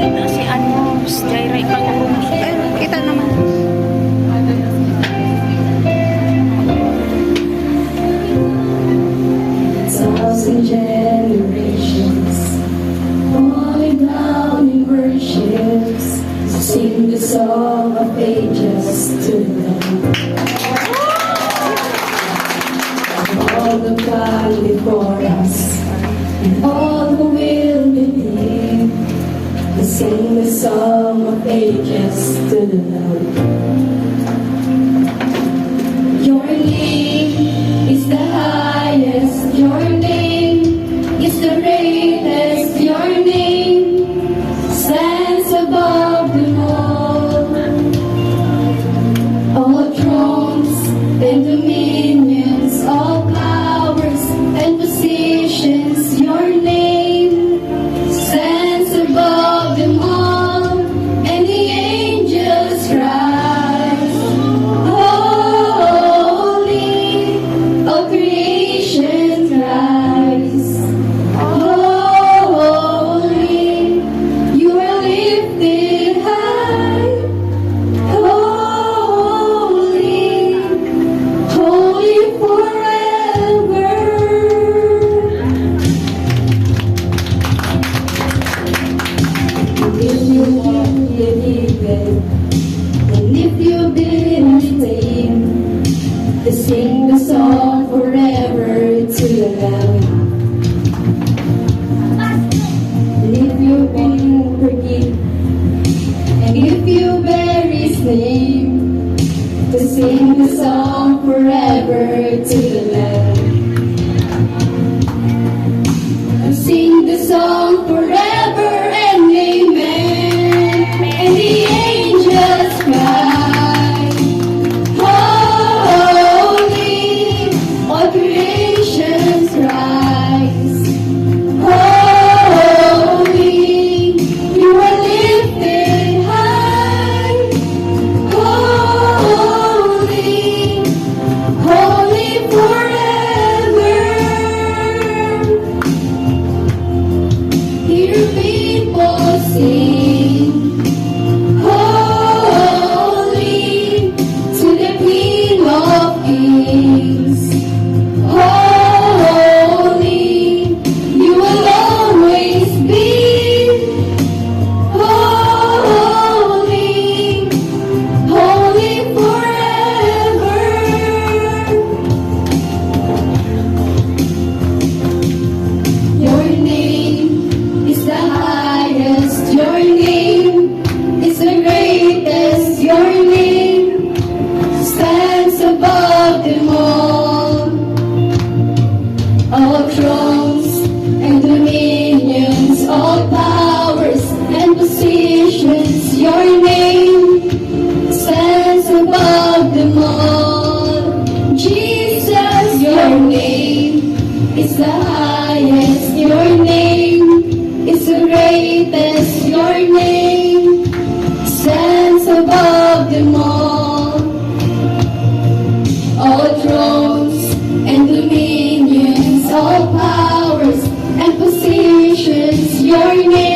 na si ano, si Jaira ipangurong. Ay, kita naman. Thousand generations falling down in worships, sing the song of ages to them. All the God before us and all who will believe, we sing the song of ages to the Lord. Your name is the highest, your name is the greatest, your name stands above them all. All thrones and dominions, all powers and positions, your name stands above them all, and the angels cry, holy, all creation cries, holy, you are lifted high, holy, holy forever. If you've been and if you've been redeemed, to sing the song forever to the Lamb. And if you've been forgiven, and if you bear His name, to sing the song forever to the Lamb. To sing the song forever and amen. And the angels cry, holy, all creations rise, holy, you are lifted high, holy, holy forever. Hear people sing, holy, to the King of Kings. Holy, you will always be. Holy, holy forever. Your name is the highest, your name is the greatest, your name stands above them all. All thrones and dominions, all powers and positions, your name stands above them all. Jesus, your name is the highest, your name is the greatest, your name stands above them all. All thrones and dominions, all powers and positions, your name